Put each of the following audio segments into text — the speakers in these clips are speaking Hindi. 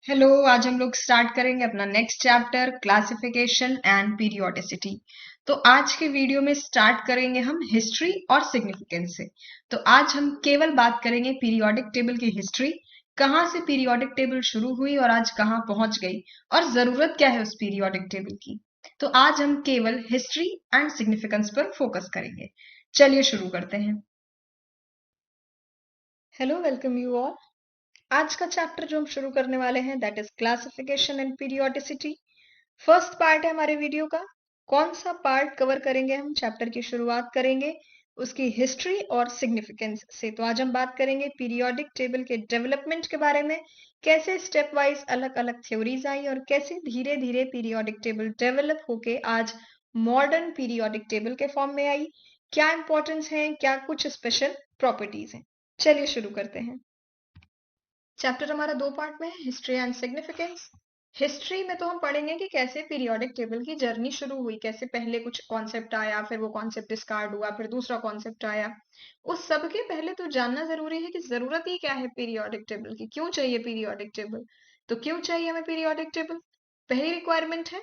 हेलो। आज हम लोग स्टार्ट करेंगे अपना next chapter classification and periodicity. तो आज के वीडियो में स्टार्ट करेंगे हम हिस्ट्री और सिग्निफिकेंस से। तो आज हम केवल बात करेंगे पीरियोडिक टेबल की हिस्ट्री, कहाँ से पीरियोडिक टेबल शुरू हुई और आज कहाँ पहुंच गई, और जरूरत क्या है उस पीरियोडिक टेबल की। तो आज हम केवल हिस्ट्री एंड सिग्निफिकेंस पर फोकस करेंगे। चलिए शुरू करते हैं। Hello, welcome you all. आज का चैप्टर जो हम शुरू करने वाले हैं that is classification and periodicity. First part है हमारे वीडियो का। कौन सा पार्ट कवर करेंगे? हम चैप्टर की शुरुआत करेंगे उसकी हिस्ट्री और सिग्निफिकेंस से। तो आज हम बात करेंगे पीरियोडिक टेबल के डेवलपमेंट के बारे में, कैसे स्टेप वाइज अलग अलग थ्योरीज आई और कैसे धीरे धीरे पीरियोडिक टेबल डेवलप होके आज मॉडर्न पीरियोडिक टेबल के फॉर्म में आई। क्या इंपॉर्टेंस है, क्या कुछ स्पेशल प्रॉपर्टीज हैं। चलिए शुरू करते हैं। चैप्टर हमारा दो पार्ट में है, हिस्ट्री एंड सिग्निफिकेंस। हिस्ट्री में तो हम पढ़ेंगे कि कैसे पीरियोडिक टेबल की जर्नी शुरू हुई, कैसे पहले कुछ कॉन्सेप्ट आया, फिर वो कॉन्सेप्ट डिस्कार्ड हुआ, फिर दूसरा कॉन्सेप्ट आया। उस सब के पहले तो जानना जरूरी है कि जरूरत ही क्या है पीरियोडिक टेबल की, क्यों चाहिए पीरियोडिक टेबल। तो क्यों चाहिए हमें पीरियोडिक टेबल? पहली रिक्वायरमेंट है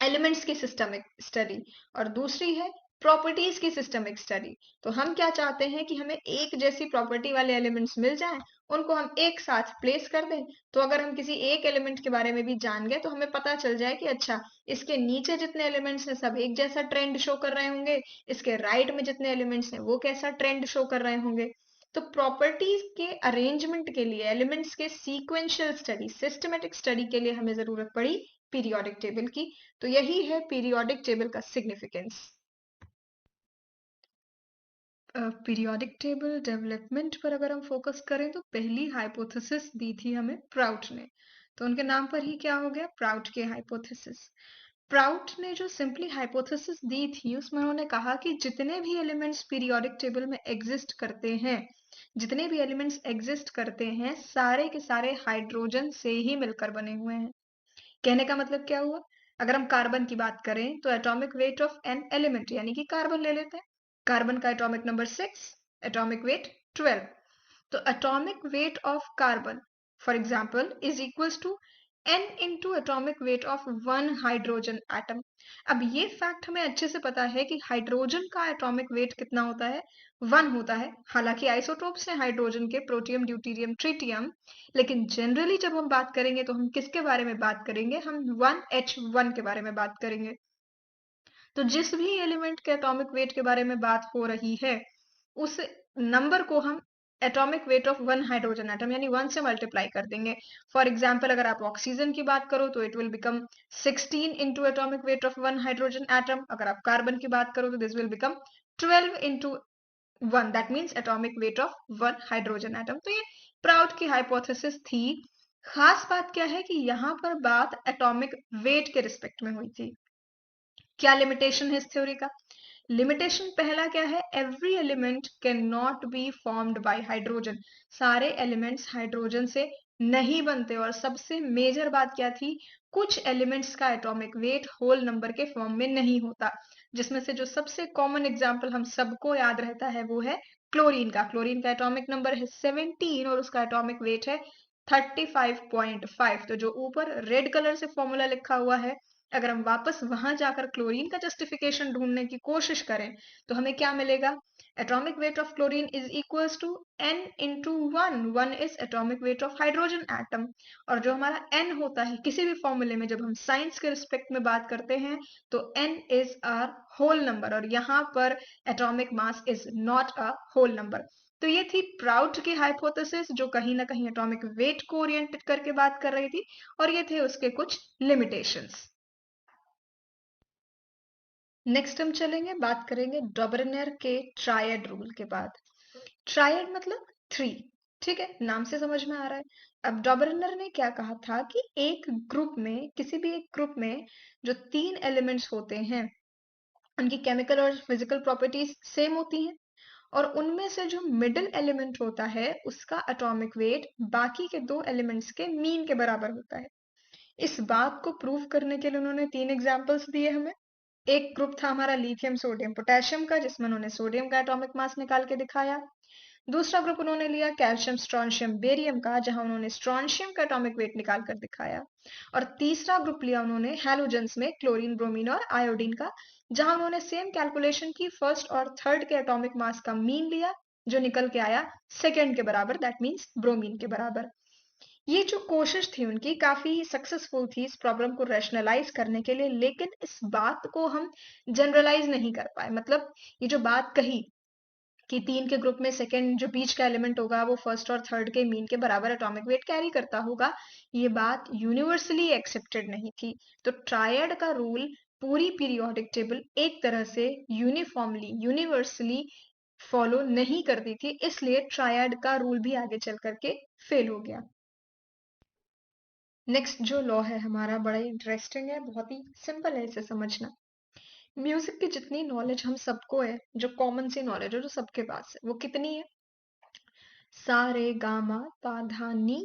एलिमेंट्स की सिस्टमिक स्टडी, और दूसरी है प्रॉपर्टीज की सिस्टमिक स्टडी। तो हम क्या चाहते हैं कि हमें एक जैसी प्रॉपर्टी वाले एलिमेंट्स मिल जाएं, उनको हम एक साथ प्लेस कर दें। तो अगर हम किसी एक एलिमेंट के बारे में भी जान गए तो हमें पता चल जाए कि अच्छा, इसके नीचे जितने एलिमेंट्स हैं सब एक जैसा ट्रेंड शो कर रहे होंगे, इसके राइट में जितने एलिमेंट्स हैं वो कैसा ट्रेंड शो कर रहे होंगे। तो प्रॉपर्टीज के अरेंजमेंट के लिए, एलिमेंट्स के सीक्वेंशियल स्टडी, सिस्टमेटिक स्टडी के लिए हमें जरूरत पड़ी पीरियोडिक टेबल की। तो यही है पीरियोडिक टेबल का सिग्निफिकेंस। पीरियोडिक टेबल डेवलपमेंट पर अगर हम फोकस करें तो पहली हाइपोथेसिस दी थी हमें प्राउट ने। तो उनके नाम पर ही क्या हो गया, प्राउट के हाइपोथेसिस। प्राउट ने जो सिंपली हाइपोथेसिस दी थी उसमें उन्होंने कहा कि जितने भी एलिमेंट्स पीरियोडिक टेबल में एग्जिस्ट करते हैं, जितने भी एलिमेंट्स एग्जिस्ट करते हैं सारे के सारे हाइड्रोजन से ही मिलकर बने हुए हैं। कहने का मतलब क्या हुआ? अगर हम कार्बन की बात करें तो atomic weight of an element यानी कि कार्बन ले लेते हैं। कार्बन का एटॉमिक नंबर 6, एटॉमिक वेट 12। तो atomic weight of carbon for example is equals to n into atomic weight of one hydrogen atom. अब ये फैक्ट हमें अच्छे से पता है कि हाइड्रोजन का एटॉमिक वेट कितना होता है, 1 होता है। हालांकि आइसोटोप्स हैं हाइड्रोजन के, प्रोटियम, ड्यूटीरियम, ट्रिटियम, लेकिन जनरली जब हम बात करेंगे तो हम किसके बारे में बात करेंगे, हम 1H1 के बारे में बात करेंगे। तो जिस भी एलिमेंट के एटॉमिक वेट के बारे में बात हो रही है उस नंबर को हम atomic weight of one hydrogen atom यानी 1 से मल्टीप्लाई कर देंगे। फॉर एग्जाम्पल अगर आप ऑक्सीजन की बात करो तो it will become 16 into atomic weight of one hydrogen atom. अगर आप कार्बन की बात करो तो this will become 12 into 1, that means atomic weight of one hydrogen atom. तो ये प्राउट की हाइपोथेसिस थी। खास बात क्या है कि यहाँ पर बात एटॉमिक वेट के रिस्पेक्ट में हुई थी। क्या लिमिटेशन है इस थ्योरी का? लिमिटेशन पहला क्या है, every element can not be formed by hydrogen. सारे एलिमेंट्स हाइड्रोजन से नहीं बनते। और सबसे मेजर बात क्या थी, कुछ एलिमेंट्स का एटॉमिक वेट होल नंबर के फॉर्म में नहीं होता, जिसमें से जो सबसे कॉमन एग्जांपल हम सबको याद रहता है वो है क्लोरीन का। क्लोरीन का एटॉमिक नंबर है 17 और उसका एटॉमिक वेट है 35.5। तो जो ऊपर रेड कलर से फॉर्मूला लिखा हुआ है, अगर हम वापस वहां जाकर क्लोरीन का जस्टिफिकेशन ढूंढने की कोशिश करें तो हमें क्या मिलेगा, atomic weight of chlorine is equals to n into 1। 1 is atomic weight of hydrogen atom. और जो हमारा n होता है किसी भी फॉर्मूले में, जब हम साइंस के रिस्पेक्ट में बात करते हैं तो n is are whole number, और यहाँ पर atomic mass is not a whole number. तो ये थी प्राउट की हाइपोथेसिस जो कहीं ना कहीं एटॉमिक वेट को ओरिएंटेड करके बात कर रही थी, और ये थे उसके कुछ लिमिटेशंस। नेक्स्ट हम चलेंगे, बात करेंगे डॉबरनेर के ट्रायड रूल के बाद। ट्रायड मतलब 3, ठीक है, नाम से समझ में आ रहा है। अब डॉबरनर ने क्या कहा था कि एक ग्रुप में, किसी भी एक ग्रुप में जो 3 एलिमेंट्स होते हैं उनकी केमिकल और फिजिकल प्रॉपर्टीज सेम होती हैं, और उनमें से जो मिडिल एलिमेंट होता है उसका एटॉमिक वेट बाकी के 2 एलिमेंट्स के मीन के बराबर होता है। इस बात को प्रूव करने के लिए उन्होंने 3 एग्जाम्पल्स दिए हमें। एक ग्रुप था हमारा लिथियम सोडियम पोटेशियम का, जिसमें उन्होंने सोडियम का एटॉमिक मास निकाल के दिखाया। दूसरा ग्रुप उन्होंने लिया कैल्शियम स्ट्रोंशियम बेरियम का, जहां उन्होंने स्ट्रोंशियम का एटॉमिक वेट निकाल कर दिखाया। और तीसरा ग्रुप लिया उन्होंने हैलोजेंस में क्लोरीन ब्रोमीन और आयोडीन का, जहां उन्होंने सेम कैलकुलेशन की, फर्स्ट और थर्ड के एटॉमिक मास का मीन लिया जो निकल के आया सेकेंड के बराबर, दैट मीन्स ब्रोमीन के बराबर। ये जो कोशिश थी उनकी काफी सक्सेसफुल थी इस प्रॉब्लम को रैशनलाइज करने के लिए, लेकिन इस बात को हम जनरलाइज नहीं कर पाए। मतलब ये जो बात कही कि 3 के ग्रुप में सेकंड जो बीच का एलिमेंट होगा वो फर्स्ट और थर्ड के मीन के बराबर एटॉमिक वेट कैरी करता होगा, ये बात यूनिवर्सली एक्सेप्टेड नहीं थी। तो ट्रायड का रूल पूरी पीरियोडिक टेबल एक तरह से यूनिफॉर्मली यूनिवर्सली फॉलो नहीं करती थी, इसलिए ट्रायड का रूल भी आगे चल करके फेल हो गया। नेक्स्ट जो लॉ है हमारा बड़ा ही इंटरेस्टिंग है, बहुत ही सिंपल है इसे समझना। म्यूजिक की जितनी नॉलेज हम सबको है, जो कॉमन सी नॉलेज है जो सबके पास है, वो कितनी है? सा रे गा मा पा धा नी,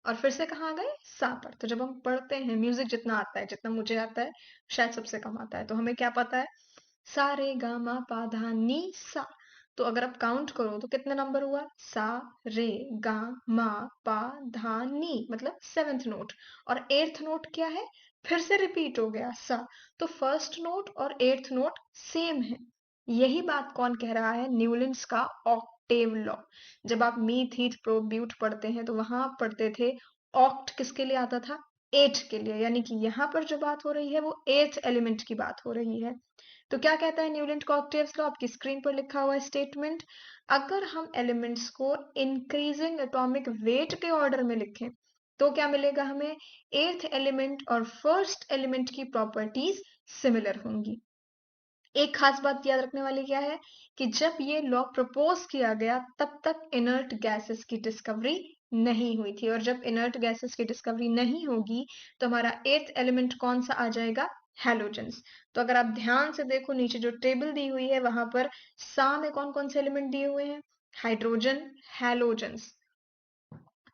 और फिर से कहाँ गए? सा पर। तो जब हम पढ़ते हैं, म्यूजिक जितना आता है, जितना मुझे आता है शायद सबसे कम आता है, तो हमें क्या पता है? सा रे गा मा पा धा नी सा। तो अगर आप काउंट करो तो कितने नंबर हुआ? सा रे गा मा पा धा नी, मतलब सेवेंथ नोट। और एट्थ नोट क्या है? फिर से रिपीट हो गया, सा। तो फर्स्ट नोट और एट्थ नोट सेम है। यही बात कौन कह रहा है? न्यूलैंड्स का ऑक्टेव लॉ। जब आप मी थीथ प्रो ब्यूट पढ़ते हैं तो वहां आप पढ़ते थे ऑक्ट किसके लिए आता था? एट के लिए। यानी कि यहाँ पर जो बात हो रही है वो एथ एलिमेंट की बात हो रही है। तो क्या कहता है न्यूलैंड का ऑक्टेव लॉ? आपकी स्क्रीन पर लिखा हुआ है स्टेटमेंट। अगर हम एलिमेंट्स को इंक्रीजिंग एटॉमिक वेट के ऑर्डर में लिखें तो क्या मिलेगा हमें? एथ एलिमेंट और फर्स्ट एलिमेंट की प्रॉपर्टीज सिमिलर होंगी। एक खास बात याद रखने वाली क्या है कि जब ये लॉ प्रपोज किया गया तब तक इनर्ट गैसेस की डिस्कवरी नहीं हुई थी, और जब इनर्ट गैसेस की डिस्कवरी नहीं होगी तो हमारा एट्थ एलिमेंट कौन सा आ जाएगा? हैलोजेंस। तो अगर आप ध्यान से देखो नीचे जो टेबल दी हुई है वहां पर सा में कौन कौन से एलिमेंट दिए हुए हैं? Hydrogen, halogens.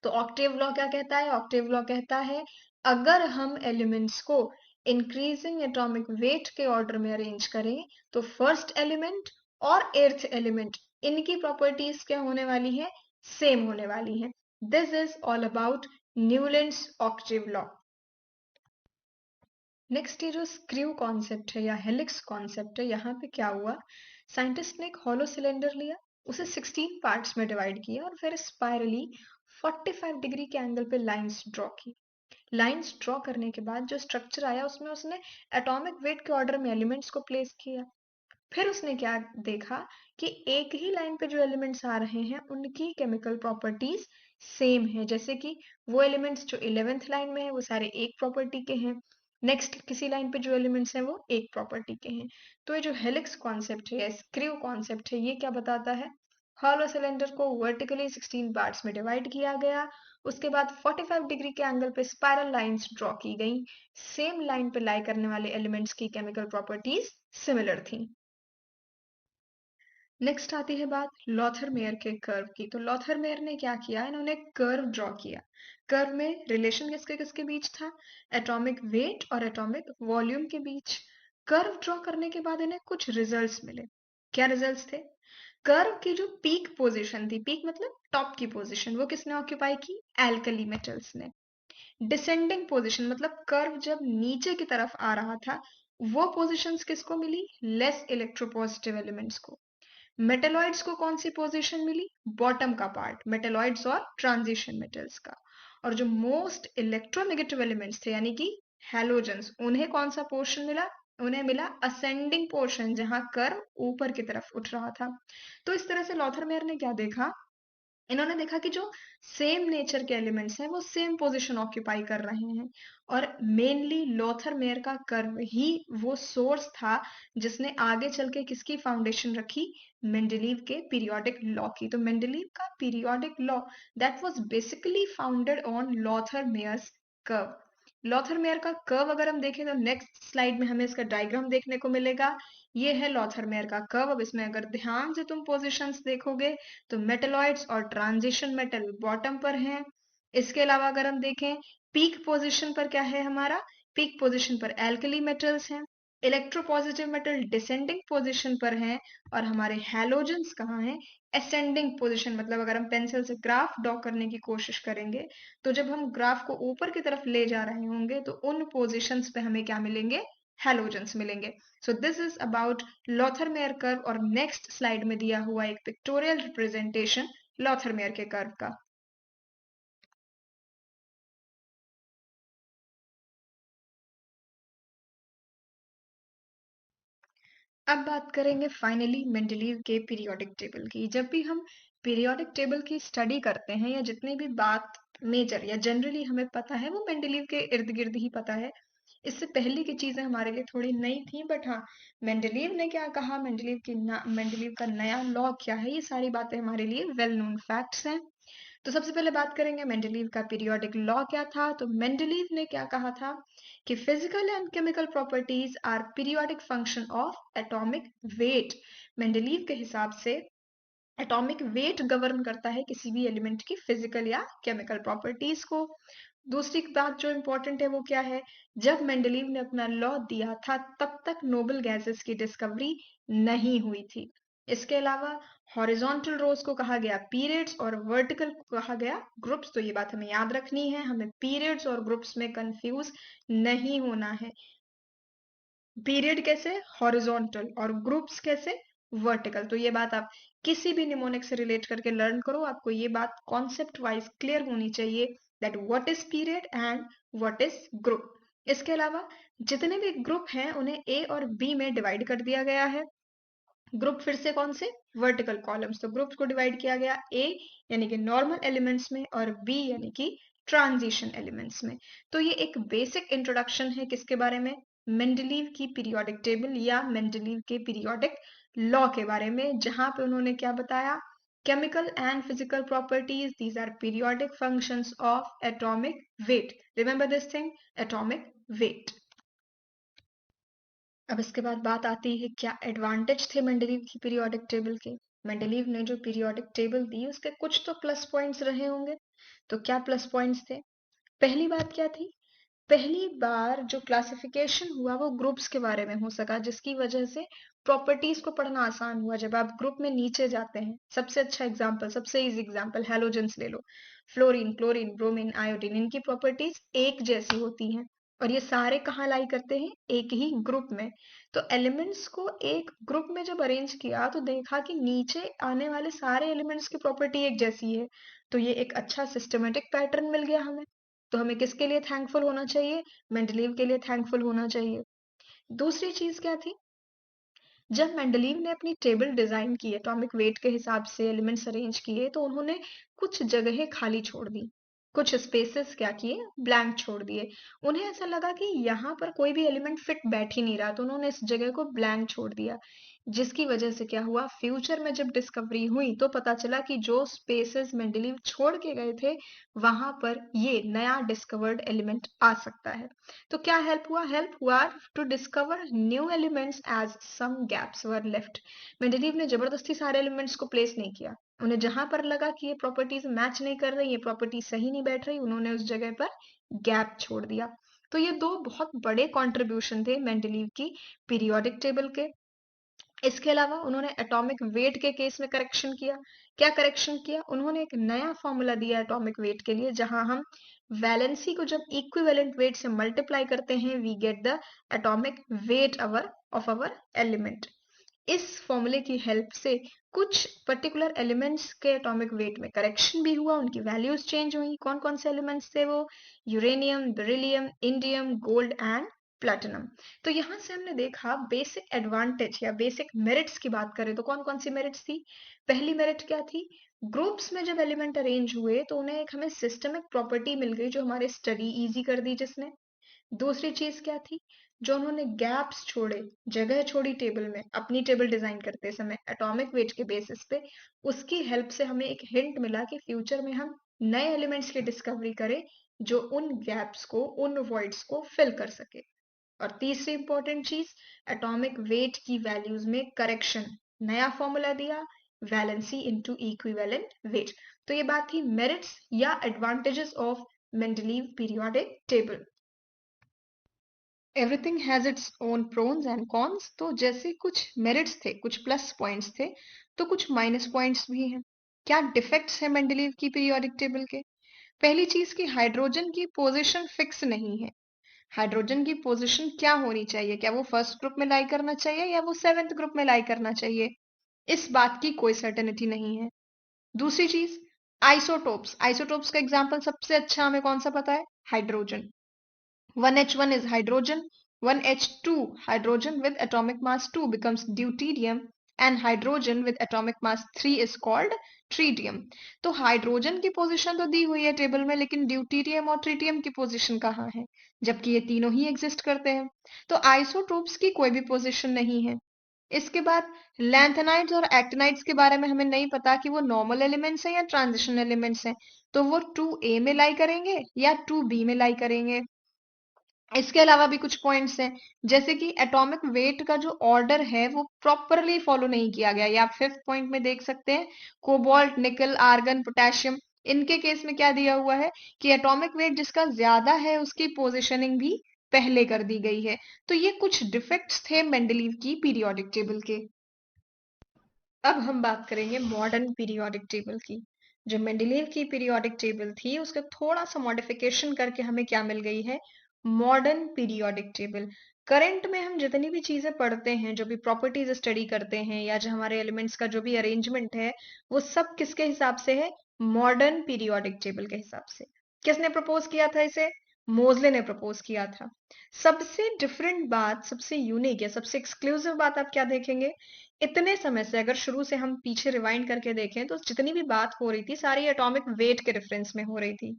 तो ऑक्टेव लॉ क्या कहता है? ऑक्टेव लॉ कहता है अगर हम एलिमेंट्स को इंक्रीजिंग एटॉमिक वेट के ऑर्डर में अरेंज करें तो फर्स्ट एलिमेंट और एर्थ एलिमेंट इनकी प्रॉपर्टीज क्या होने वाली है? सेम होने वाली है। This is all about Newlands Octave law. Next ये जो स्क्रू कॉन्सेप्ट है या हेलिक्स कॉन्सेप्ट है, यहाँ पे क्या हुआ? साइंटिस्ट ने एक हॉलो सिलेंडर लिया, उसे 16 पार्ट्स में डिवाइड किया और फिर स्पाइरली 45 डिग्री के एंगल पे लाइंस ड्रॉ की। लाइंस ड्रॉ करने के बाद जो स्ट्रक्चर आया उसमें उसने एटॉमिक वेट के ऑर्डर में एलिमेंट्स को प्लेस किया। फिर उसने क्या देखा कि एक ही लाइन पे जो एलिमेंट्स आ रहे हैं उनकी केमिकल प्रॉपर्टीज सेम है। जैसे कि वो एलिमेंट्स जो 11th लाइन में है वो सारे एक प्रॉपर्टी के हैं, नेक्स्ट किसी लाइन पे जो एलिमेंट्स हैं वो एक प्रॉपर्टी के हैं। तो ये जो हेलिक्स कॉन्सेप्ट है या स्क्रू कॉन्सेप्ट है, ये क्या बताता है? हॉलो सिलेंडर को वर्टिकली 16 पार्ट्स में डिवाइड किया गया, उसके बाद 45 डिग्री के एंगल पे स्पाइरल लाइंस ड्रॉ की गई। सेम लाइन पे लाई करने वाले एलिमेंट्स की केमिकल प्रॉपर्टीज सिमिलर थी। नेक्स्ट आती है बात लॉथर मेयर के कर्व की। तो लॉथर मेयर ने क्या किया? इन्होंने कर्व ड्रॉ किया। कर्व में रिलेशन किसके किसके बीच था? एटॉमिक वेट और एटॉमिक वॉल्यूम के बीच। कर्व ड्रॉ करने के बाद इन्हें कुछ रिजल्ट्स मिले। क्या रिजल्ट्स थे? कर्व की जो पीक पोजीशन थी, पीक मतलब टॉप की पोजीशन, वो किसने ऑक्यूपाई की? एल्कली मेटल्स ने। डिसेंडिंग पोजीशन मतलब कर्व जब नीचे की तरफ आ रहा था, वो पोजीशंस किसको मिली? लेस इलेक्ट्रोपॉजिटिव एलिमेंट्स को। मेटेलॉइड्स को कौन सी पोजीशन मिली? बॉटम का पार्ट, मेटेलॉइड्स और ट्रांजिशन मेटल्स का। और जो मोस्ट इलेक्ट्रोनेगेटिव एलिमेंट्स थे यानी कि हैलोजेंस, उन्हें कौन सा पोर्शन मिला? उन्हें मिला असेंडिंग पोर्शन, जहां कर्व ऊपर की तरफ उठ रहा था। तो इस तरह से लॉथर मेयर ने क्या देखा? इन्होंने देखा कि जो सेम नेचर के एलिमेंट्स हैं वो सेम पोजीशन ऑक्यूपाई कर रहे हैं। और मेनली लोथर मेयर का कर्व ही वो सोर्स था जिसने आगे चल के किसकी फाउंडेशन रखी? मेंडलीव के पीरियोडिक लॉ की। तो मेंडलीव का periodic law that was basically founded on Lothar Meyer's curve. Lothar Meyer का कर्व अगर हम देखें तो नेक्स्ट स्लाइड में हमें इसका डायग्राम देखने को मिलेगा। ये है लोथर मेयर का कर्व। अब इसमें अगर ध्यान से तुम पोजीशंस देखोगे तो मेटलॉइड्स और ट्रांजिशन मेटल बॉटम पर हैं। इसके अलावा अगर हम देखें पीक पोजीशन पर क्या है हमारा? पीक पोजीशन पर एल्कली मेटल्स हैं। इलेक्ट्रोपॉजिटिव मेटल डिसेंडिंग पोजीशन पर हैं और हमारे हैलोजेंस कहाँ हैं, असेंडिंग पोजीशन। मतलब अगर हम पेंसिल से ग्राफ ड्रॉ करने की कोशिश करेंगे तो जब हम ग्राफ को ऊपर की तरफ ले जा रहे होंगे तो उन पोजीशंस पे हमें क्या मिलेंगे, हैलोजेंस मिलेंगे। So this is about Lothar Meyer curve और नेक्स्ट स्लाइड में दिया हुआ एक पिक्टोरियल रिप्रेजेंटेशन लॉथरमेयर के कर्व का। अब बात करेंगे फाइनली मेंडलीव के पीरियोडिक टेबल की। जब भी हम पीरियोडिक टेबल की स्टडी करते हैं या जितनी भी बात मेजर या जनरली हमें पता है वो मेंडलीव के इर्द गिर्द ही पता है। इससे पहले की चीजें हमारे लिए थोड़ी नई थी, बट हाँ, मेंडलीव ने क्या कहा, मेंडलीव का नया लॉ क्या है, ये सारी बातें हमारे लिए वेल नोन फैक्ट्स हैं। तो सबसे पहले बात करेंगे मेंडलीव का पीरियोडिक लॉ क्या था। तो मेंडलीव ने क्या कहा था कि physical and chemical properties are periodic function of atomic weight. Mendeleev के हिसाब से एटॉमिक वेट गवर्न करता है किसी भी एलिमेंट की फिजिकल या केमिकल प्रॉपर्टीज को। दूसरी बात जो इंपॉर्टेंट है वो क्या है, जब मेंडलीव ने अपना लॉ दिया था तब तक नोबल गैसेस की डिस्कवरी नहीं हुई थी। इसके अलावा हॉरिजॉन्टल रोज को कहा गया पीरियड्स और वर्टिकल को कहा गया ग्रुप्स। तो ये बात हमें याद रखनी है, हमें पीरियड्स और ग्रुप्स में कंफ्यूज नहीं होना है। पीरियड कैसे हॉरिजॉन्टल और ग्रुप्स कैसे वर्टिकल। तो ये बात आप किसी भी निमोनिक से रिलेट करके लर्न करो, आपको ये बात कॉन्सेप्ट वाइज क्लियर होनी चाहिए that what is period and what is group. इसके अलावा जितने भी ग्रुप हैं उन्हें ए और बी में डिवाइड कर दिया गया है। ग्रुप फिर से कौन से, वर्टिकल कॉलम्स। तो ग्रुप्स को डिवाइड किया गया ए यानी कि नॉर्मल एलिमेंट्स में और बी यानी कि ट्रांजिशन एलिमेंट्स में। तो ये एक बेसिक इंट्रोडक्शन है किसके बारे में, मेंडलीव की पीरियोडिक टेबल या मेंडलीव के पीरियोडिक लॉ के बारे में, जहां पे उन्होंने क्या बताया, chemical and physical properties, these are periodic functions of atomic weight. Remember this thing, atomic weight. अब इसके बाद बात आती है क्या एडवांटेज थे मेंडलीव की पीरियोडिक टेबल के। मेंडलीव ने जो पीरियोडिक टेबल दी उसके कुछ तो प्लस पॉइंट्स रहे होंगे। तो क्या प्लस पॉइंट्स थे, पहली बात क्या थी, पहली बार जो क्लासिफिकेशन हुआ वो ग्रुप्स के बारे में हो सका, जिसकी वजह से प्रॉपर्टीज को पढ़ना आसान हुआ। जब आप ग्रुप में नीचे जाते हैं, सबसे अच्छा एग्जांपल, सबसे इजी एग्जांपल हैलोजेंस ले लो, फ्लोरीन, क्लोरीन, ब्रोमीन, आयोडीन, इनकी प्रॉपर्टीज एक जैसी होती हैं और ये सारे कहाँ लाई करते हैं, एक ही ग्रुप में। तो एलिमेंट्स को एक ग्रुप में जब अरेंज किया तो देखा कि नीचे आने वाले सारे एलिमेंट्स की प्रॉपर्टी एक जैसी है। तो ये एक अच्छा सिस्टमेटिक पैटर्न मिल गया हमें। तो हमें किसके लिए थैंकफुल होना चाहिए, मेंडलीव के लिए थैंकफुल होना चाहिए। दूसरी चीज क्या थी, जब मेंडलीव ने अपनी टेबल डिजाइन की, एटॉमिक वेट के हिसाब से एलिमेंट्स अरेंज किए, तो उन्होंने कुछ जगहें खाली छोड़ दी, कुछ स्पेसेस क्या किए, ब्लैंक छोड़ दिए। उन्हें ऐसा लगा कि यहाँ पर कोई भी एलिमेंट फिट बैठ ही नहीं रहा, तो उन्होंने इस जगह को ब्लैंक छोड़ दिया। जिसकी वजह से क्या हुआ, फ्यूचर में जब डिस्कवरी हुई तो पता चला कि जो स्पेसेस मेंडलीव छोड़ के गए थे वहां पर ये नया डिस्कवर्ड एलिमेंट आ सकता है। तो क्या हेल्प हुआ to discover new elements as some gaps were left. Mendeleev ने जबरदस्ती सारे एलिमेंट्स को प्लेस नहीं किया, उन्हें जहां पर लगा कि ये प्रॉपर्टीज मैच नहीं कर रही, ये प्रॉपर्टी सही नहीं बैठ रही, उन्होंने उस जगह पर गैप छोड़ दिया। तो ये दो बहुत बड़े कंट्रीब्यूशन थे मेंडलीव की पीरियोडिक टेबल के। इसके अलावा उन्होंने एटॉमिक वेट के केस में करेक्शन किया। क्या करेक्शन किया, उन्होंने एक नया फॉर्मूला दिया एटॉमिक वेट के लिए, जहां हम वैलेंसी को जब इक्विवेलेंट वेट से मल्टीप्लाई करते हैं we get the atomic weight our of our element. इस फॉर्मूले की हेल्प से कुछ पर्टिकुलर एलिमेंट्स के एटॉमिक वेट में करेक्शन भी हुआ, उनकी वैल्यूज चेंज हुई। कौन कौन से एलिमेंट्स थे वो, uranium, beryllium, indium, gold and platinum. तो यहां से हमने देखा बेसिक एडवांटेज या बेसिक मेरिट्स की बात करें तो कौन कौन सी मेरिट्स थी। पहली मेरिट क्या थी, ग्रुप्स में जब एलिमेंट अरेंज हुए तो उन्हें एक हमें सिस्टमिक प्रॉपर्टी मिल गई जो हमारे स्टडी इजी कर दी जिसने। दूसरी चीज क्या थी, जो उन्होंने गैप्स छोड़े, जगह छोड़ी टेबल में अपनी टेबल डिजाइन करते समय एटॉमिक वेट के बेसिस पे, उसकी हेल्प से हमें एक हिंट मिला कि फ्यूचर में हम नए एलिमेंट्स की डिस्कवरी करें जो उन गैप्स को, उन वॉइड्स को फिल कर सके। और तीसरी इंपॉर्टेंट चीज, एटॉमिक वेट की वैल्यूज में करेक्शन, नया फॉर्मूला दिया, वैलेंसी इनटू इक्विवेलेंट वेट। तो ये बात थी मेरिट्स या advantages of Mendeleev periodic table. Everything has its own prawns and cons. तो जैसे कुछ मेरिट्स थे, कुछ प्लस पॉइंट्स थे, तो कुछ माइनस पॉइंट्स भी हैं। क्या डिफेक्ट्स है मेंडलीव की पीरियोडिक टेबल के? पहली चीज की हाइड्रोजन की पोजीशन फिक्स नहीं है। हाइड्रोजन की पोजीशन क्या होनी चाहिए? क्या वो फर्स्ट ग्रुप में लाई करना चाहिए या वो सेवेंथ ग्रुप में लाई करना चाहिए? इस बात की कोई सर्टेनिटी नहीं है। दूसरी चीज, आइसोटोप्स। आइसोटोप्स का एग्जाम्पल सबसे अच्छा हमें कौन सा पता है? Hydrogen. 1H1 is hydrogen, 1H2 hydrogen with atomic mass 2 becomes deuterium, and hydrogen with atomic mass 3 is called tritium. तो हाइड्रोजन की पोजीशन तो दी हुई है टेबल में, लेकिन ड्यूटीरियम और ट्रीटियम की पोजीशन कहाँ है? जबकि ये तीनों ही एग्जिस्ट करते हैं। तो आइसोटोप्स की कोई भी पोजीशन नहीं है। इसके बाद लैंथेनाइड्स और एक्टिनाइड्स के बारे में हमें नहीं पता कि वो नॉर्मल एलिमेंट्स हैं या ट्रांजिशन एलिमेंट्स हैं। तो वो 2A में लाई करेंगे या 2B में लाई करेंगे। इसके अलावा भी कुछ पॉइंट्स हैं, जैसे कि एटॉमिक वेट का जो ऑर्डर है वो प्रॉपरली फॉलो नहीं किया गया। ये आप फिफ्थ पॉइंट में देख सकते हैं। कोबाल्ट, निकल, आर्गन, पोटेशियम, इनके केस में क्या दिया हुआ है कि एटॉमिक वेट जिसका ज्यादा है उसकी पोजिशनिंग भी पहले कर दी गई है। तो ये कुछ डिफेक्ट्स थे मेंडलीव की पीरियोडिक टेबल के। अब हम बात करेंगे मॉडर्न पीरियोडिक टेबल की। जो मेंडलीव की पीरियोडिक टेबल थी उसका थोड़ा सा मॉडिफिकेशन करके हमें क्या मिल गई है? Modern periodic table. करंट में हम जितनी भी चीजें पढ़ते हैं, जो भी प्रॉपर्टीज स्टडी करते हैं, या जो हमारे एलिमेंट्स का जो भी अरेंजमेंट है, वो सब किसके हिसाब से है? मॉडर्न पीरियोडिक टेबल के हिसाब से। किसने प्रपोज किया था इसे? मोजले ने प्रपोज किया था। सबसे डिफरेंट बात, सबसे यूनिक या सबसे एक्सक्लूसिव बात आप क्या देखेंगे? इतने समय से अगर शुरू से हम पीछे रिवाइंड करके देखें तो जितनी भी बात हो रही थी सारी एटॉमिक वेट के रेफरेंस में हो रही थी।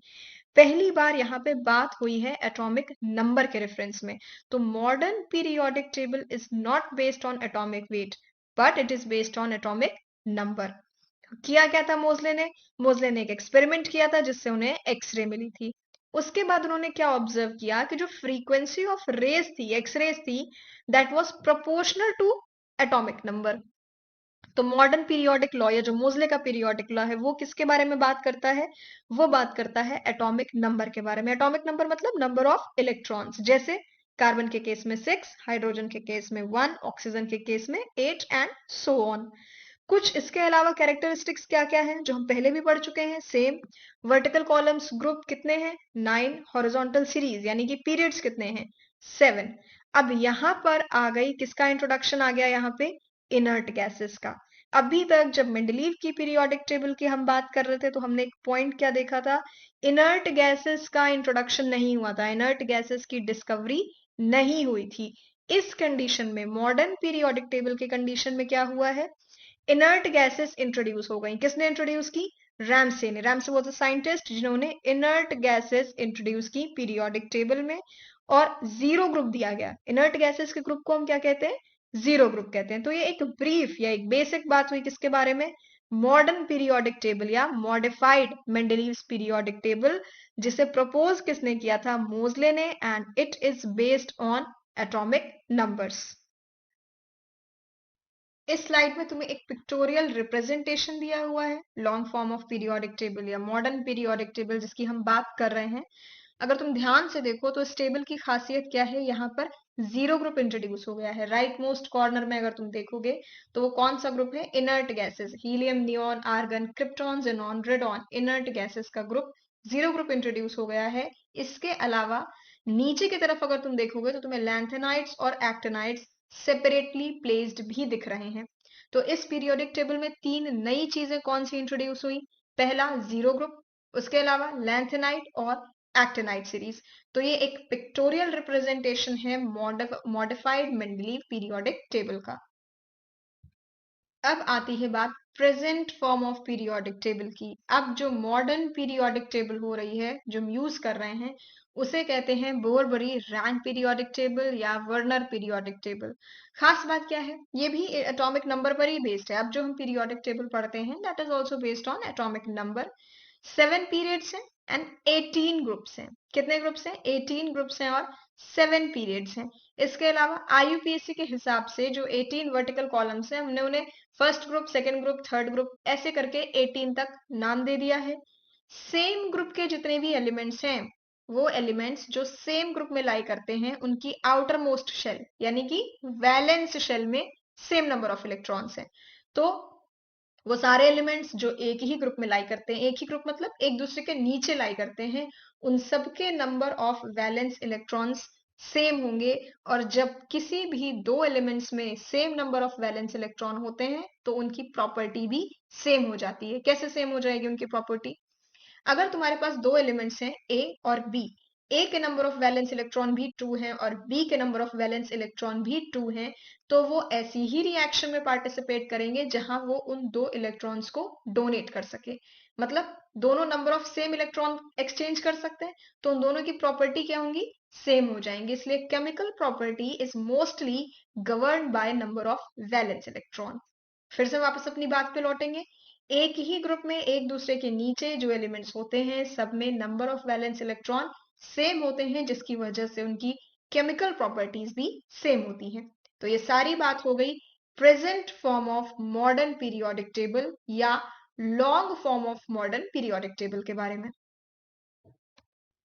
पहली बार यहाँ पे बात हुई है एटॉमिक नंबर के रेफरेंस में। तो modern periodic table is not based on atomic weight, but it is based on atomic number. किया क्या था मोजले ने? मोजले ने एक एक्सपेरिमेंट किया था जिससे उन्हें एक्सरे मिली थी। उसके बाद उन्होंने क्या ऑब्जर्व किया कि जो फ्रीक्वेंसी ऑफ रेज थी, एक्सरेज थी, that was proportional to atomic number. तो मॉडर्न पीरियोडिक लॉ या जो मोजले का पीरियोडिक लॉ है वो किसके बारे में बात करता है? वो बात करता है एटॉमिक नंबर के बारे में। एटॉमिक नंबर मतलब नंबर ऑफ इलेक्ट्रॉन्स। जैसे कार्बन के केस में 6, हाइड्रोजन के केस में 1, ऑक्सीजन के केस में 8 एंड सो ऑन। कुछ इसके अलावा कैरेक्टरिस्टिक्स क्या क्या है जो हम पहले भी पढ़ चुके हैं? सेम। वर्टिकल कॉलम्स ग्रुप कितने हैं? 9। हॉरिजॉन्टल सीरीज यानी कि पीरियड्स कितने हैं? 7। अब यहां पर आ गई, किसका इंट्रोडक्शन आ गया यहाँ पे? इनर्ट गैसेस का। अभी तक जब मेंडलीव की पीरियोडिक टेबल की हम बात कर रहे थे तो हमने एक पॉइंट क्या देखा था? इनर्ट गैसेस का इंट्रोडक्शन नहीं हुआ था, इनर्ट गैसेस की डिस्कवरी नहीं हुई थी। इस कंडीशन में, मॉडर्न पीरियोडिक टेबल के कंडीशन में क्या हुआ है? इनर्ट गैसेस इंट्रोड्यूस हो गई। किसने इंट्रोड्यूस की? रैमसे ने। रैमसे वाज अ साइंटिस्ट जिन्होंने इनर्ट गैसेस इंट्रोड्यूस की पीरियोडिक टेबल में। और जीरो ग्रुप दिया गया। इनर्ट गैसेस के ग्रुप को हम क्या कहते हैं? जीरो ग्रुप कहते हैं। तो ये एक ब्रीफ या एक बेसिक बात हुई किसके बारे में? मॉडर्न पीरियोडिक टेबल या मॉडिफाइड मेंडलीव्स पीरियोडिक टेबल, जिसे प्रपोज किसने किया था? मोजले ने। And it is based on atomic numbers. इस स्लाइड में तुम्हें एक पिक्टोरियल रिप्रेजेंटेशन दिया हुआ है long form of periodic table या मॉडर्न पीरियोडिक टेबल जिसकी हम बात कर रहे हैं। अगर तुम ध्यान से देखो तो इस टेबल की खासियत क्या है? यहाँ पर जीरो ग्रुप इंट्रोड्यूस हो गया है। राइट मोस्ट कॉर्नर में अगर तुम देखोगे तो वो कौन सा ग्रुप है? Inert gases. Helium, neon, argon, krypton, xenon, radon, inert gases का ग्रुप, जीरो ग्रुप इंट्रोड्यूस हो गया है। इसके अलावा नीचे की तरफ अगर तुम देखोगे तो तुम्हें लैंथेनाइड्स और एक्टिनाइड्स सेपरेटली प्लेस्ड भी दिख रहे हैं। तो इस पीरियोडिक टेबल में तीन नई चीजें कौन सी इंट्रोड्यूस हुई? पहला, जीरो ग्रुप। उसके अलावा लैंथेनाइड और एक्टिनाइड सीरीज। तो ये एक पिक्टोरियल रिप्रेजेंटेशन है मॉडिफाइड मेंडलीव पीरियोडिक टेबल का। अब आती है बात present form of periodic table की। अब जो मॉडर्न पीरियोडिक टेबल हो रही है, जो हम यूज कर रहे हैं, उसे कहते हैं बोरबरी रैंक पीरियोडिक टेबल या वर्नर पीरियोडिक टेबल। खास बात क्या है? ये भी एटॉमिक नंबर पर ही बेस्ड है। अब जो हम पीरियोडिक टेबल पढ़ते हैं that is also based on atomic number. 7 periods हैं एंड 18 ग्रुप्स हैं। कितने ग्रुप्स हैं? 18 ग्रुप्स हैं और 7 पीरियड्स हैं। इसके अलावा आईयूपीएससी के हिसाब से जो 18 वर्टिकल कॉलम्स हैं हमने उन्हें first group, second group, third group ऐसे करके 18 तक नाम दे दिया है। सेम ग्रुप के जितने भी एलिमेंट्स हैं वो एलिमेंट्स जो सेम ग्रुप में लाई करते हैं उनकी आउटर मोस्ट शेल यानी कि वैलेंस शेल में सेम नंबर ऑफ इलेक्ट्रॉन्स हैं। तो वो सारे एलिमेंट्स जो एक ही ग्रुप में लाई करते हैं, एक ही ग्रुप मतलब एक दूसरे के नीचे लाई करते हैं, उन सबके number of valence electrons same होंगे। और जब किसी भी दो एलिमेंट्स में same number of valence electron होते हैं तो उनकी प्रॉपर्टी भी सेम हो जाती है। कैसे सेम हो जाएगी उनकी प्रॉपर्टी? अगर तुम्हारे पास दो एलिमेंट्स हैं ए और बी, ए के नंबर ऑफ वैलेंस इलेक्ट्रॉन भी 2 हैं और बी के नंबर ऑफ वैलेंस इलेक्ट्रॉन भी 2 हैं, तो वो ऐसी ही रिएक्शन में पार्टिसिपेट करेंगे जहां वो उन दो इलेक्ट्रॉन्स को डोनेट कर सके। मतलब दोनों number of same electron exchange कर सकते हैं, तो उन दोनों की प्रॉपर्टी क्या होंगी? सेम हो जाएंगी। इसलिए chemical property is mostly govern by number of valence electron. फिर से वापस अपनी बात पे लौटेंगे। एक ही ग्रुप में एक दूसरे के नीचे जो एलिमेंट्स होते हैं सब में number of valence electron same होते हैं, जिसकी वजह से उनकी केमिकल प्रॉपर्टीज भी सेम होती हैं। तो ये सारी बात हो गई present form of modern periodic table या long form of modern periodic table के बारे में।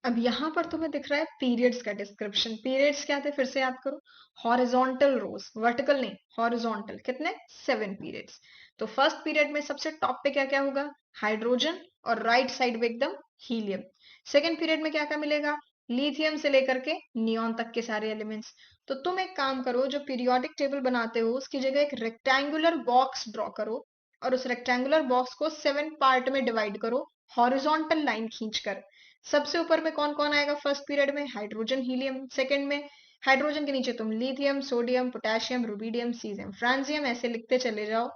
अब यहां पर तुम्हें दिख रहा है पीरियड्स का डिस्क्रिप्शन। पीरियड्स क्या थे फिर से याद करो। हॉरिजॉन्टल रोज, वर्टिकल नहीं, हॉरिजॉन्टल। कितने? 7 पीरियड्स। तो फर्स्ट पीरियड में सबसे टॉप पे क्या क्या होगा? हाइड्रोजन, और राइट साइड पे एकदम हीलियम। सेकेंड पीरियड में क्या क्या मिलेगा? लिथियम से लेकर के नियॉन तक के सारे एलिमेंट्स। तो तुम एक काम करो, जो पीरियोडिक टेबल बनाते हो उसकी जगह एक रेक्टेंगुलर बॉक्स ड्रॉ करो और उस रेक्टेंगुलर बॉक्स को 7 पार्ट में डिवाइड करो हॉरिजॉन्टल लाइन खींचकर। सबसे ऊपर में कौन कौन आएगा फर्स्ट पीरियड में? Hydrogen, helium. सेकंड में हाइड्रोजन के नीचे तुम lithium, sodium, potassium, rubidium, caesium, francium ऐसे लिखते चले जाओ।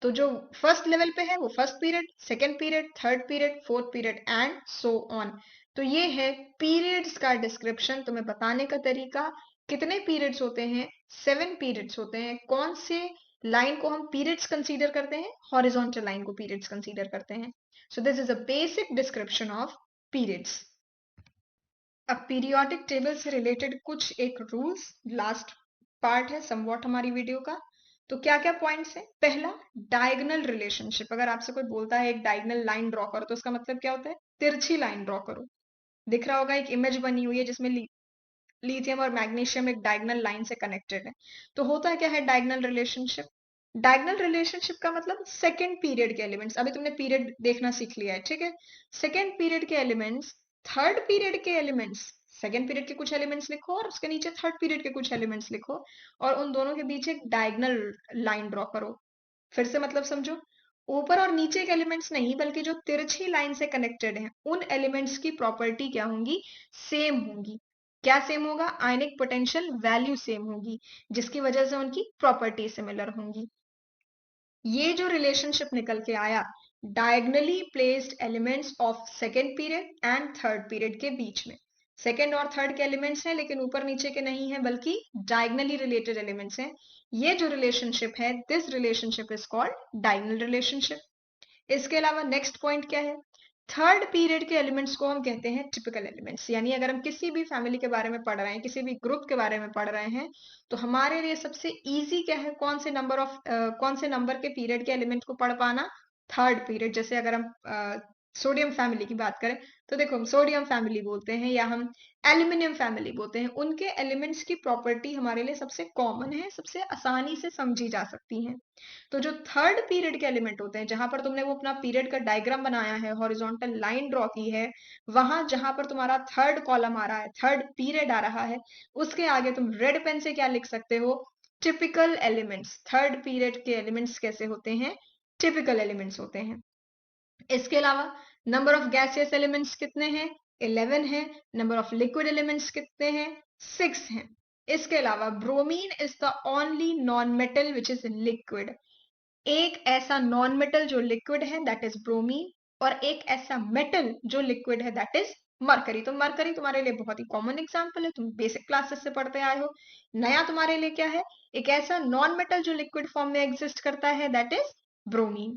तो जो फर्स्ट लेवल पे है वो first period, second period, third period, fourth period and so on. तो ये है पीरियड्स का डिस्क्रिप्शन, तुम्हें बताने का तरीका। कितने पीरियड्स होते हैं? 7 पीरियड्स होते हैं। कौन से लाइन को हम पीरियड्स कंसीडर करते हैं? हॉरिजॉन्टल लाइन को पीरियड्स कंसीडर करते हैं। सो this is a basic description of periods. अब पीरियोडिक टेबल से रिलेटेड कुछ एक रूल्स, लास्ट पार्ट है समवॉट हमारी वीडियो का। तो क्या क्या पॉइंट्स है? पहला, डायगोनल रिलेशनशिप। अगर आपसे कोई बोलता है एक डायगोनल लाइन ड्रॉ करो, तो उसका मतलब क्या होता है? तिरछी लाइन ड्रॉ करो। दिख रहा होगा एक इमेज बनी हुई है जिसमें लिथियम और मैग्नीशियम एक डायगोनल लाइन से कनेक्टेड है। तो होता क्या है डायगोनल रिलेशनशिप? डायगोनल रिलेशनशिप का मतलब सेकेंड पीरियड के एलिमेंट्स, अभी तुमने पीरियड देखना सीख लिया है, ठीक है। सेकेंड पीरियड के एलिमेंट्स थर्ड पीरियड के एलिमेंट्स, सेकेंड पीरियड के कुछ एलिमेंट्स लिखो और उसके नीचे थर्ड पीरियड के कुछ एलिमेंट्स लिखो और उन दोनों के बीच एक डायगोनल लाइन ड्रॉ करो। फिर से मतलब समझो। ऊपर और नीचे के एलिमेंट्स नहीं, बल्कि जो तिरछी लाइन से कनेक्टेड हैं उन एलिमेंट्स की प्रॉपर्टी क्या होंगी? सेम होंगी। क्या सेम होगा? आयनिक पोटेंशियल वैल्यू सेम होगी, जिसकी वजह से उनकी प्रॉपर्टी सिमिलर होंगी। ये जो रिलेशनशिप निकल के आया diagonally placed elements of second period and third period के बीच में, सेकेंड और थर्ड के एलिमेंट्स हैं लेकिन ऊपर नीचे के नहीं है, बल्कि डायगनली रिलेटेड एलिमेंट्स हैं। ये जो रिलेशनशिप है, this relationship is called diagonal relationship. इसके अलावा नेक्स्ट पॉइंट क्या है? थर्ड पीरियड के एलिमेंट्स को हम कहते हैं टिपिकल एलिमेंट्स। यानी अगर हम किसी भी फैमिली के बारे में पढ़ रहे हैं, किसी भी ग्रुप के बारे में पढ़ रहे हैं, तो हमारे लिए सबसे इजी क्या है? कौन से नंबर के पीरियड के एलिमेंट को पढ़ पाना? Third period. जैसे अगर हम सोडियम फैमिली की बात करें, तो देखो हम सोडियम फैमिली बोलते हैं या हम एल्यूमिनियम फैमिली बोलते हैं। उनके एलिमेंट्स की प्रॉपर्टी हमारे लिए सबसे कॉमन है, सबसे आसानी से समझी जा सकती है। तो जो थर्ड पीरियड के एलिमेंट होते हैं, जहां पर तुमने वो अपना पीरियड का डायग्राम बनाया है, हॉरिजॉन्टल लाइन ड्रॉ की है, वहां जहां पर तुम्हारा थर्ड कॉलम आ रहा है, थर्ड पीरियड आ रहा है, उसके आगे तुम रेड पेन से क्या लिख सकते हो? Typical elements. थर्ड पीरियड के एलिमेंट्स कैसे होते हैं? टिपिकल एलिमेंट्स होते हैं। इसके अलावा नंबर ऑफ गैसियस एलिमेंट्स कितने हैं? 11 है। नंबर ऑफ लिक्विड एलिमेंट्स कितने हैं? 6 हैं। इसके अलावा bromine is the only non metal which is liquid. एक ऐसा नॉन मेटल जो लिक्विड है दैट इज ब्रोमीन, और एक ऐसा मेटल जो लिक्विड है दैट इज मरकरी। तो मरकरी तुम्हारे लिए बहुत ही कॉमन एग्जांपल है, तुम बेसिक क्लासेस से पढ़ते आए हो। नया तुम्हारे लिए क्या है? एक ऐसा नॉन मेटल जो लिक्विड फॉर्म में एग्जिस्ट करता है दैट इज ब्रोमीन।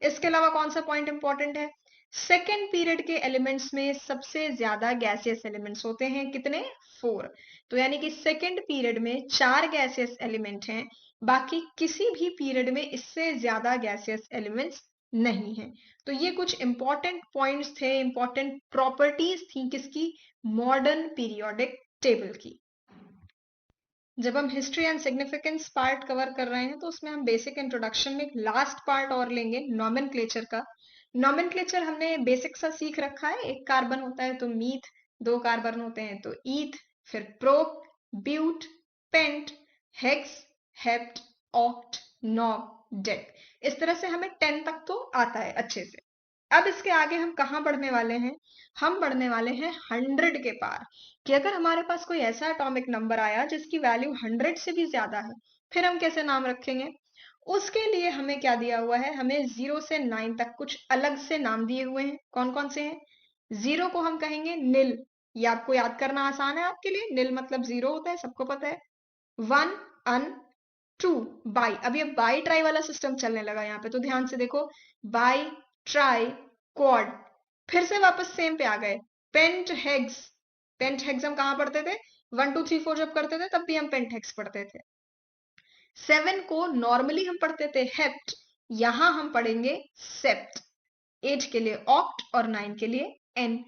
इसके अलावा कौन सा पॉइंट इंपॉर्टेंट है? सेकेंड पीरियड के एलिमेंट्स में सबसे ज्यादा गैसियस एलिमेंट्स होते हैं। कितने? 4। तो यानी कि सेकेंड पीरियड में 4 गैसियस एलिमेंट हैं, बाकी किसी भी पीरियड में इससे ज्यादा गैसियस एलिमेंट्स नहीं है। तो ये कुछ इंपॉर्टेंट पॉइंट्स थे, इंपॉर्टेंट प्रॉपर्टीज थी किसकी, मॉडर्न पीरियोडिक टेबल की। जब हम history and significance part cover कर रहे हैं तो उसमें हम बेसिक इंट्रोडक्शन में एक लास्ट पार्ट और लेंगे नॉमेनक्लेचर का। नॉमेनक्लेचर हमने बेसिक सा सीख रखा है, एक कार्बन होता है तो मीथ, दो कार्बन होते हैं तो ईथ, फिर prop, but, pent, hex, hept, oct, non, dec. इस तरह से हमें 10 तक तो आता है अच्छे से। अब इसके आगे हम कहाँ बढ़ने वाले हैं, हम बढ़ने वाले हैं 100 के पार, कि अगर हमारे पास कोई ऐसा एटॉमिक नंबर आया जिसकी वैल्यू 100 से भी ज्यादा है, फिर हम कैसे नाम रखेंगे। उसके लिए हमें क्या दिया हुआ है, हमें 0 से 9 तक कुछ अलग से नाम दिए हुए हैं। कौन कौन से हैं, 0 को हम कहेंगे निल, ये आपको याद करना आसान है आपके लिए, निल मतलब 0 होता है, सबको पता है। 1 अन, 2 बाई, अब ये बाई ट्राई वाला सिस्टम चलने लगा यहाँ पे, तो ध्यान से देखो, बाई, ट्राई, क्वाड, फिर से वापस सेम पे आ गए, पेंट हेक्स। पेंट हेक्स हम कहाँ पढ़ते थे, 1 2 3 4 जब करते थे तब भी हम पेंट हेक्स पढ़ते थे। 7 को नॉर्मली हम पढ़ते थे हेप्ट, यहां हम पढ़ेंगे सेप्ट। 8 के लिए ऑक्ट और 9 के लिए एन।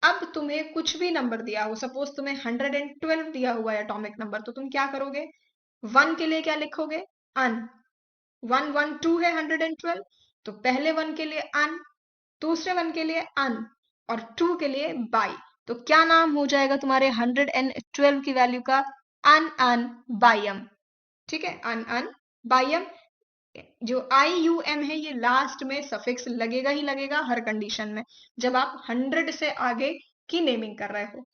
अब तुम्हें कुछ भी नंबर दिया हो, सपोज तुम्हें 112 दिया हुआ है एटॉमिक नंबर, तो तुम क्या करोगे, 1 के लिए क्या लिखोगे, अन। 1 1 2 है 112, तो पहले 1 के लिए अन, दूसरे 1 के लिए अन, और 2 के लिए बाई। तो क्या नाम हो जाएगा तुम्हारे 112 की वैल्यू का, अन अन बायम। ठीक है, अन अन बायम। जो आई यू एम है ये लास्ट में सफिक्स लगेगा ही लगेगा हर कंडीशन में, जब आप 100 से आगे की नेमिंग कर रहे हो।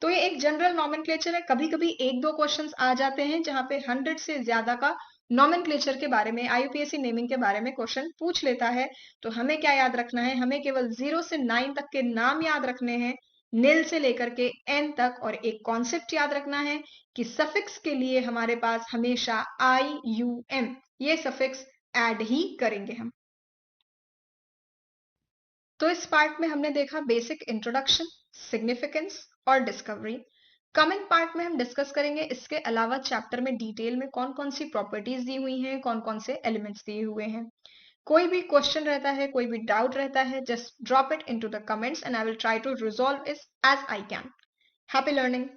तो ये एक जनरल नॉमेनक्लेचर है, कभी कभी एक दो क्वेश्चंस आ जाते हैं जहां पे 100 से ज्यादा का नॉमेनक्लेचर के बारे में, आईयूपीएससी नेमिंग के बारे में क्वेश्चन पूछ लेता है। तो हमें क्या याद रखना है, हमें केवल 0 से 9 तक के नाम याद रखने हैं, निल से लेकर के एन तक, और एक कॉन्सेप्ट याद रखना है कि सफिक्स के लिए हमारे पास हमेशा आई यू एम ये सफिक्स ऐड ही करेंगे हम। तो इस पार्ट में हमने देखा बेसिक इंट्रोडक्शन, सिग्निफिकेंस और डिस्कवरी। कमिंग पार्ट में हम डिस्कस करेंगे इसके अलावा चैप्टर में डिटेल में कौन कौन सी प्रॉपर्टीज दी हुई हैं, कौन कौन से एलिमेंट्स दिए हुए हैं। कोई भी क्वेश्चन रहता है, कोई भी डाउट रहता है, just drop it into the comments and I will try to resolve it as I can. Happy learning.